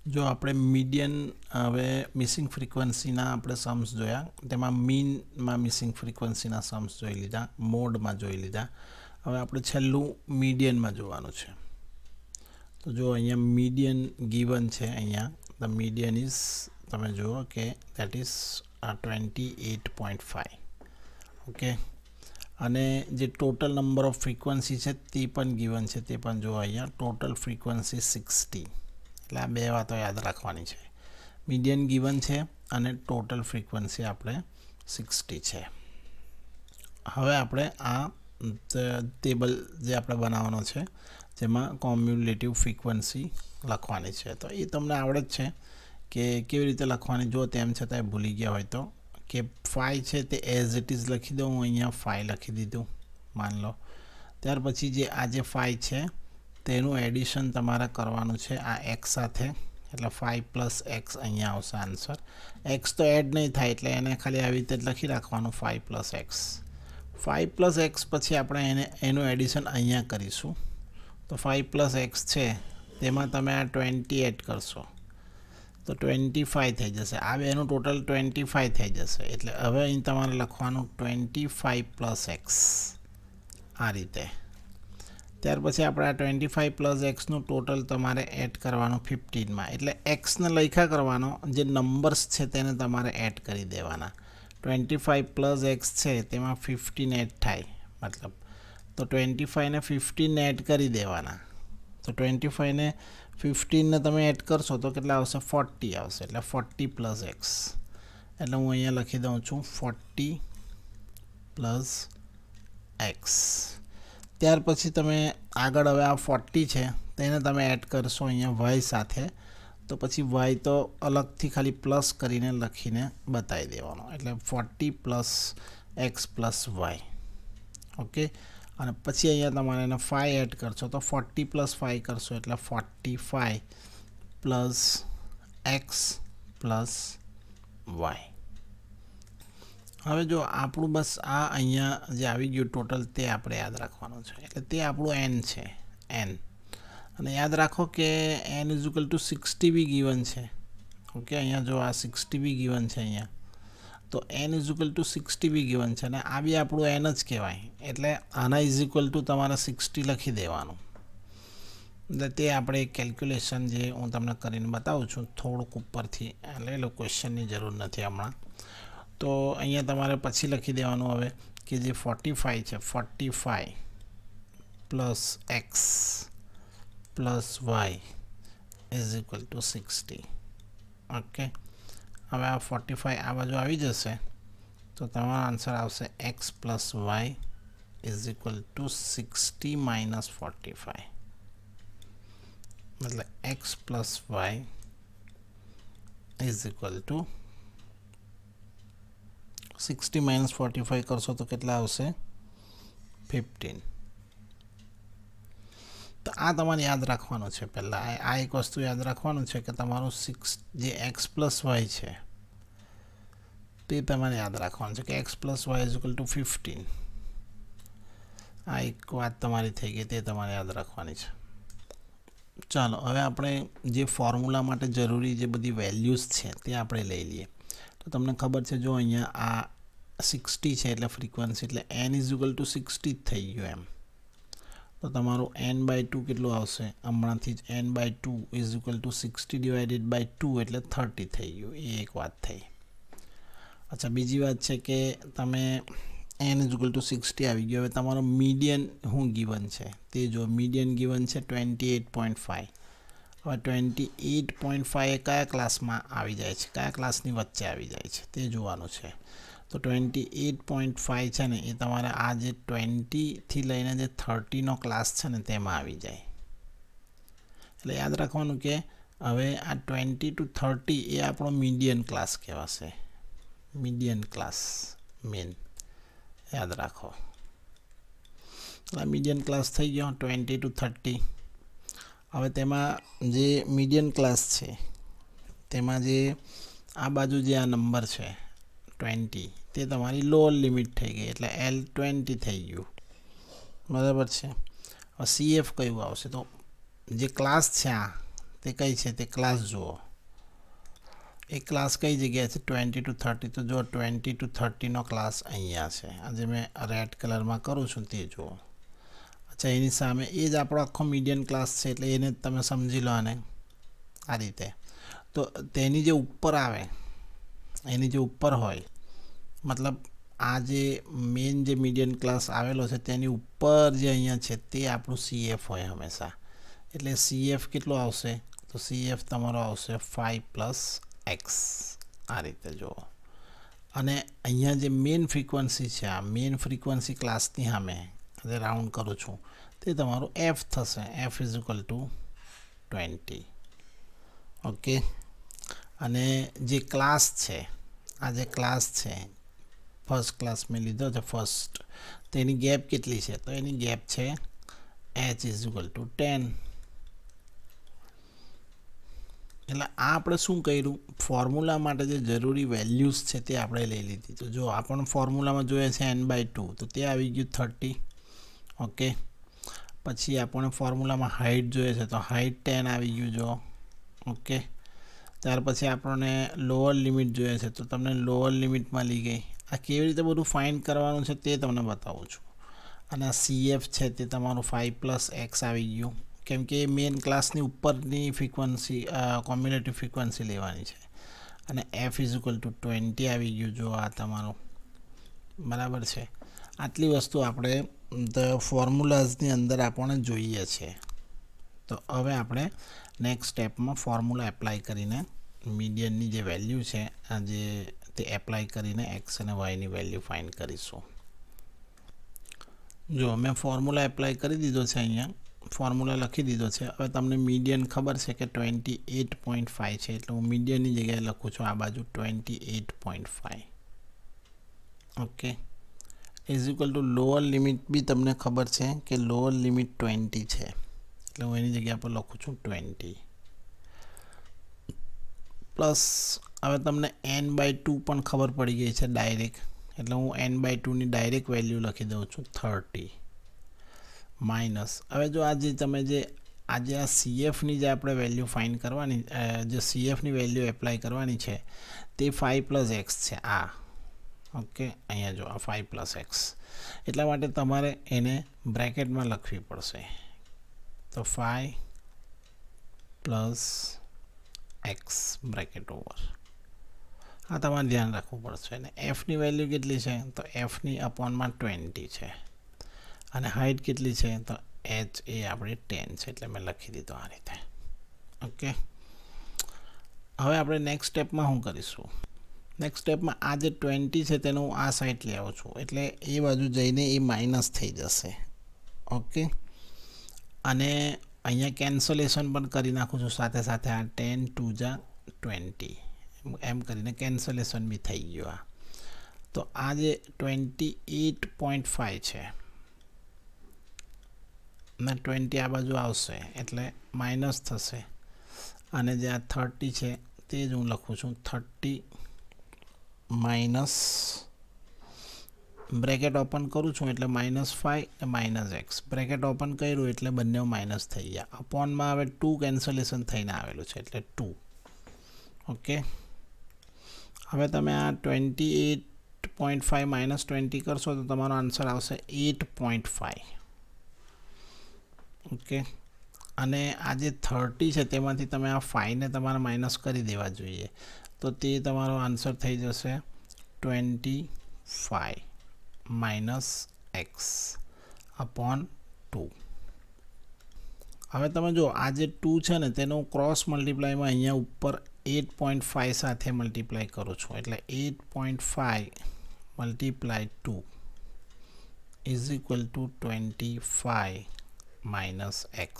જો આપણે મીડિયન હવે મિસિંગ ફ્રીક્વન્સીના આપણે સમ્સ જોયા, તેમાં મીનમાં મિસિંગ ફ્રીક્વન્સીના સમ્સ જોઈ લીધા, મોડમાં જોઈ લીધા. હવે આપણે છેલ્લું મીડિયનમાં જોવાનું છે. તો જો અહીંયા મીડિયન ગીવન છે. અહીંયા ધ મીડિયન ઇઝ, તમે જુઓ કે દેટ ઇઝ 28.5. ઓકે, અને જે ટોટલ નંબર ઓફ ફ્રીક્વન્સી છે તે પણ ગીવન છે, તે પણ જુઓ અહીંયા ટોટલ ફ્રીક્વન્સી 60. એટલે આ બે વાતો યાદ રાખવાની છે. મીડિયન ગીવન છે અને ટોટલ ફ્રીક્વન્સી આપણે 60 છે. હવે આપણે આ ટેબલ જે આપણે બનાવવાનો છે, જેમાં કોમ્યુલેટિવ ફ્રીક્વન્સી લખવાની છે. તો એ તમને આવડે જ છે કે કેવી રીતે લખવાની. જો તેમ છતાંય ભૂલી ગયા હોય તો, કે 5 છે તે એઝ ઇટ ઇઝ લખી દઉં. હું અહીંયા 5 લખી દીધું માન લો. ત્યાર પછી જે આ જે 5 છે તેનું એડિશન તમારે કરવાનું છે આ x સાથે, એટલે 5 + x અહીંયા આવશે આન્સર. x તો એડ નહીં થાય એટલે એને ખાલી આવી રીતે લખી રાખવાનું 5 + x. 5 + x પછી આપણે એનું એડિશન અહીંયા કરીશું. તો 5 + x છે તેમાં તમે આ 20 એડ કરશો તો 25 થઈ જશે. આ બેનું ટોટલ 25 થઈ જશે. એટલે હવે અહીં તમારે લખવાનું 25 + x આ રીતે. ત્યાર પછી આપણે આ 25 + xનું ટોટલ તમારે એડ કરવાનું 15માં. એટલે xને લખ્યા કરવાનો, જે નંબર્સ છે તેને તમારે એડ કરી દેવાના. 25 + x છે તેમાં 15 એડ થાય, મતલબ તો 25 ને 15 એડ કરી દેવાના. તો 25 ને 15 ને તમે એડ કરશો તો કેટલા આવશે? 40 આવશે. એટલે 40 + x. એટલે હું અહીંયા લખી દઉં છું 40 + x. ત્યાર પછી તમે આગળ હવે આ 40 છે તેને તમે એડ કરશો અહીંયા y સાથે. તો પછી y તો અલગથી ખાલી પ્લસ કરીને લખીને બતાવી દેવાનો. એટલે 40 + x + y. ઓકે, અને પછી અહીંયા તમારે એને 5 એડ કરશો તો 40 + 5 કરશો એટલે 45 + x + y. હવે જો આપણું બસ આ અહીંયા જે આવી ગયું ટોટલ તે આપણે યાદ રાખવાનું છે. એટલે તે આપણું n છે, n. અને યાદ રાખો કે n = 60 બી ગીવન છે. ઓકે, અહીંયા જો આ 60 બી ગીવન છે અહીંયા. તો n = 60 બી ગીવન છે અને આ બી આપણું n જ કહેવાય. એટલે આના = તમારે 60 લખી દેવાનું. એટલે તે આપણે કેલ્ક્યુલેશન જે હું તમને કરીને બતાવું છું થોડુંક ઉપરથી લઈ લો, ક્વેશ્ચનની જરૂર નથી હમણાં. તો અહીંયા તમારે પછી લખી દેવાનું હવે કે જે 45 છે, 45 + x + y = 60. ઓકે, હવે આ 45 આ બાજુ આવી જશે તો તમારો આન્સર આવશે x + y = 60 - 45. મતલબ x + y = 60 - 45 કરશો તો કેટલા આવશે? 15. તો આ તમારે યાદ રાખવાનું છે. પહેલાં આ એક વસ્તુ યાદ રાખવાનું છે કે તમારું જે x + y છે તે તમારે યાદ રાખવાનું છે કે x + y = 15. આ એક વાત તમારી થઈ ગઈ, તે તમારે યાદ રાખવાની છે. ચાલો હવે આપણે જે ફોર્મ્યુલા માટે જરૂરી જે બધી વેલ્યુઝ છે તે આપણે લઈ લઈએ. તો તમને ખબર છે, જો અહીંયા આ 60 છે એટલે ફ્રીક્વન્સી, એટલે n = 60 જ થઈ ગયું એમ. તો તમારું n/2 કેટલું આવશે? હમણાંથી જ n/2 = 60 / 2 એટલે 30 થઈ ગયું. એ એક વાત થઈ. અચ્છા, બીજી વાત છે કે તમે n = 60 આવી ગયો. હવે તમારો મીડિયન શું ગીવન છે તે જો. મીડિયન ગીવન છે 28.5. હવે 28.5 એ કયા ક્લાસમાં આવી જાય છે, કયા ક્લાસની વચ્ચે આવી જાય છે તે જોવાનું છે. તો 28.5 છે ને એ તમારે આ જે 20થી લઈને જે 30નો ક્લાસ છે ને તેમાં આવી જાય. એટલે યાદ રાખવાનું કે હવે આ 20 to 30 એ આપણો મીડિયન ક્લાસ કહેવાશે. મીડિયન ક્લાસ મેન યાદ રાખો. આ મીડિયન ક્લાસ થઈ ગયો 20 to 30. હવે તેમાં જે મીડિયન ક્લાસ છે તેમાં જે આ બાજુ જે આ નંબર છે 20 તે તમારી લોઅર લિમિટ થઈ ગઈ. એટલે L20 થઈ ગયું, બરાબર છે. હવે CF કયું આવશે? તો જે ક્લાસ છે આ તે કઈ છે તે ક્લાસ જુઓ. એ ક્લાસ કઈ જગ્યાએ છે 20 to 30. તો જો 20 to 30 નો ક્લાસ અહીંયા છે. આજે મેં રેડ કલરમાં કરું છું તે જુઓ. અચ્છા, એની સામે એ જ આપણો આખો મીડિયન ક્લાસ છે એટલે એને તમે સમજી લો આને આ રીતે. તો તેની જે ઉપર આવે, એની જે ઉપર હોય, મતલબ આ જે મેઇન જે મીડિયન ક્લાસ આવેલો છે તેની ઉપર જે અહીંયા છે તે આપણું CF હોય હંમેશા. એટલે CF કેટલો આવશે? તો CF તમારો આવશે 5 + x. આ રીતે જુઓ. અને અહીંયા જે મેઇન ફ્રીક્વન્સી છે, આ મેઇન ફ્રીક્વન્સી ક્લાસની સામે જે રાઉન્ડ કરું છું તે તમારું F થશે. F = 20. ઓકે. અને જે ક્લાસ છે, આ જે ક્લાસ છે ફર્સ્ટ ક્લાસ મેં લીધો છે ફર્સ્ટ, તેની ગેપ કેટલી છે? તો એની ગેપ છે h = 10. એટલે આ આપણે શું કર્યું? ફોર્મ્યુલા માટે જે જરૂરી વેલ્યુઝ છે તે આપણે લઈ લીધી. તો જો આપણને ફોર્મ્યુલામાં જોઈએ છે n/2, તો તે આવી ગયું 30. ઓકે. પછી આપણને ફોર્મ્યુલામાં હાઇટ જોઈએ છે તો હાઇટ 10 આવી ગયું જો. ઓકે. ત્યાર પછી આપણને લોઅર લિમિટ જોઈએ છે તો તમને લોઅર લિમિટમાં લઈ ગઈ. આ કેવી રીતે બધું ફાઇન્ડ કરવાનું છે તે તમને બતાવું છું. અને આ CF છે તે તમારું 5 + x આવી ગયું, કેમ કે એ મેઇન ક્લાસની ઉપરની ફ્રીક્વન્સી કોમ્યુનેટિવ ફ્રીક્વન્સી લેવાની છે. અને F = 20 આવી ગયું જો આ તમારું. બરાબર છે. આટલી વસ્તુ આપણે ફોર્મ્યુલાઝની અંદર આપણને જોઈએ છે. તો હવે આપણે નેક્સ્ટ સ્ટેપમાં ફોર્મ્યુલા એપ્લાય કરીને મીડિયનની જે વેલ્યુ છે તે એપ્લાય કરીને x અને yની વેલ્યુ ફાઇન્ડ કરીશું. જો મેં ફોર્મ્યુલા એપ્લાય કરી દીધો છે, અહીંયા ફોર્મ્યુલા લખી દીધો છે. હવે તમને મીડિયન ખબર છે કે 28.5 છે, એટલે હું મીડિયનની જગ્યાએ લખું છું આ બાજુ 28.5. ઓકે. = લોઅર લિમિટ બી તમને ખબર છે કે લોઅર લિમિટ 20 છે, એટલે હું એની જગ્યા પર લખું છું 20. પ્લસ હવે તમને n/2 પણ ખબર પડી ગઈ છે ડાયરેક્ટ, એટલે હું n/2 ની ડાયરેક્ટ વેલ્યુ લખી દઉં છું 30. માઇનસ હવે જો આજે તમે આજે આ CFની જે આપણે વેલ્યુ ફાઇન્ડ કરવાની, જે CFની વેલ્યુ એપ્લાય કરવાની છે તે 5 + x છે આ. ઓકે. અહીંયા જો આ 5 + x, એટલા માટે તમારે એને બ્રેકેટમાં લખવી પડશે. તો 5 + x બ્રેકેટ ઓવર. હા, તમારે ધ્યાન રાખવું પડશે. અને Fની વેલ્યુ કેટલી છે? તો Fની અપોનમાં 20 છે. અને હાઇટ કેટલી છે? તો h એ આપણી 10 છે, એટલે મેં લખી દીધું આ રીતે. ઓકે. હવે આપણે નેક્સ્ટ સ્ટેપમાં શું કરીશું? નેક્સ્ટ સ્ટેપમાં આ જે 20 છે તેનું હું આ સાઈડ લઈ આવું છું, એટલે એ બાજુ જઈને એ માઇનસ થઈ જશે. ઓકે. અને અહીંયા કેન્સલેશન પણ કરી નાખું છું સાથે સાથે. આ 10 × 2 = 20 એમ કરીને કેન્સલેશન બી થઈ ગયું. આ તો આ જે 28.5 છે ને 20 આ બાજુ આવશે એટલે માઇનસ થશે. અને જે આ 30 છે તે જ હું લખું છું 30 - બ્રેકેટ ઓપન કરું છું એટલે -5 - x. બ્રેકેટ ઓપન કર્યું એટલે બંને માઇનસ થઈ ગયા. અપોનમાં હવે 2 કેન્સલેશન થઈને આવેલું છે એટલે 2. ઓકે. હવે તમે આ 28.5 - 20 કરશો તો તમારો આન્સર આવશે 8.5. ઓકે. અને આ જે 30 છે તેમાંથી તમે આ 5 ને તમારે માઇનસ કરી દેવા જોઈએ, તો તે તમારો આન્સર થઈ જશે 25 - x / 2. હવે તમે જો આ જે 2 છે ને તેનો ક્રોસ મલ્ટીપ્લાયમાં અહીંયા ઉપર 8.5 સાથે મલ્ટીપ્લાય કરું છું, એટલે 8.5 × 2 = 25 - x.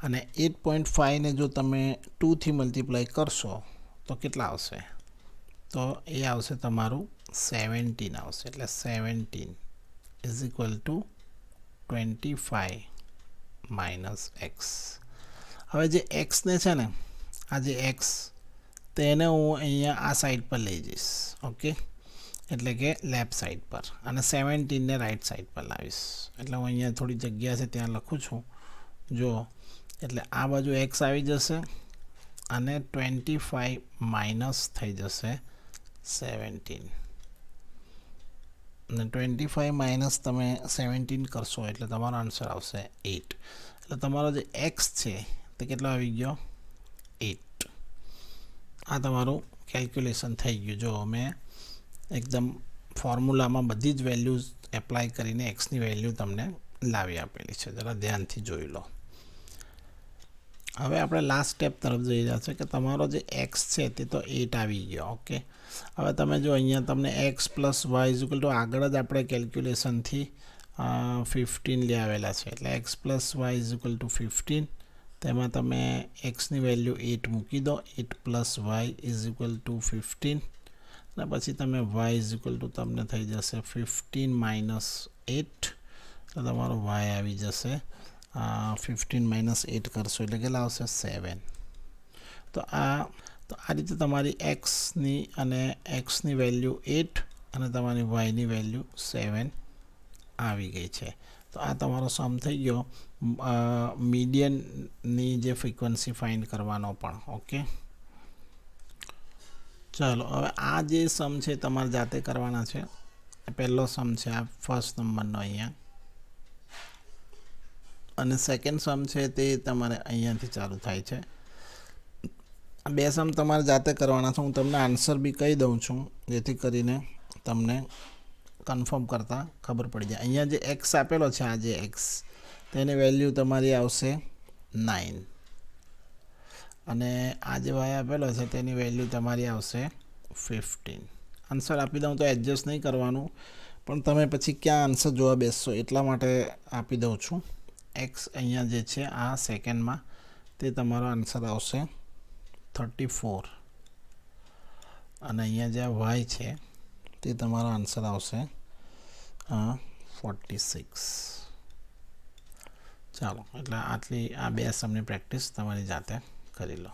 અને 8.5 ને જો તમે 2 થી મલ્ટીપ્લાય કરશો તો કેટલા આવશે? તો એ આવશે તમારું 17 આવશે, એટલે 17 = 25 - x. હવે જે x ને છે ને, આ જે x તેને હું અહીંયા આ સાઈડ પર લઈ જઈશ. ઓકે. એટલે કે લેફ્ટ સાઈડ પર, અને 17 ને રાઈટ સાઈડ પર લાવીશ. એટલે હું અહીંયા થોડી જગ્યા છે ત્યાં લખું છું. જો એટલે આ બાજુ એક્સ આવી જશે અને 25 માઇનસ થઈ જશે 17 અને 25 માઇનસ તમે 17 કરશો એટલે તમારો આન્સર આવશે 8. એટલે તમારો જે એક્સ છે તે કેટલો આવી ગયો 8. આ તમારું કેલ્ક્યુલેશન થઈ ગયું. જો મેં એકદમ ફોર્મ્યુલામાં બધી જ વેલ્યુઝ એપ્લાય કરીને એક્સની વેલ્યુ તમને લાવી આપેલી છે. જરા ધ્યાનથી જોઈ લો. હવે આપણે લાસ્ટ સ્ટેપ તરફ જઈ રહ્યા છે કે તમારો જે એક્સ છે તે તો 8 આવી ગયો. ઓકે, હવે તમે જો અહીંયા તમને X plus Y is equal to આગળ જ આપણે કેલ્ક્યુલેશનથી 15 લઈ આવેલા છે. એટલે X plus Y is equal to 15. તેમાં તમે એક્સની વેલ્યુ 8 મૂકી દો. 8 plus Y is equal to 15 અને પછી તમે વાય ઇઝ ઇક્વલ ટુ તમને થઈ જશે 15 માઇનસ 8. એટલે તમારો વાય આવી જશે 15 માઇનસ 8 કરશો એટલે કેટલા આવશે 7. તો આ રીતે તમારી એક્સની વેલ્યુ 8 અને તમારી વાયની વેલ્યુ 7 આવી ગઈ છે. તો આ તમારો સમ થઈ ગયો મીડિયનની જે ફ્રીક્વન્સી ફાઇન્ડ કરવાનો પણ. ઓકે, ચાલો હવે આ જે સમ છે તમારે જાતે કરવાના છે. પહેલો સમ છે આ ફર્સ્ટ નંબરનો અહીંયા, અને સેકન્ડ સમ છે તે તમારે અહીંયાથી ચાલુ થાય છે. આ બે સમ તમારે જાતે કરવાના છે. હું તમને આન્સર બી કહી દઉં છું જેથી કરીને તમને કન્ફર્મ કરતાં ખબર પડી જાય. અહીંયા જે એક્સ આપેલો છે, આ જે એક્સ, તેની વેલ્યુ તમારી આવશે 9 અને આ જે વાય આપેલો છે તેની વેલ્યુ તમારી આવશે 15. આન્સર આપી દઉં તો એડજસ્ટ નહીં કરવાનું, પણ તમે પછી ક્યાં આન્સર જોવા બેસશો એટલા માટે આપી દઉં છું. એક્સ અહીંયા જે છે આ સેકન્ડમાં તે તમારો આન્સર આવશે 34 અને અહીંયા જે વાય છે તે તમારો આન્સર આવશે 46. ચાલો, એટલે આ બે સમની પ્રેક્ટિસ તમારી જાતે કરી લો.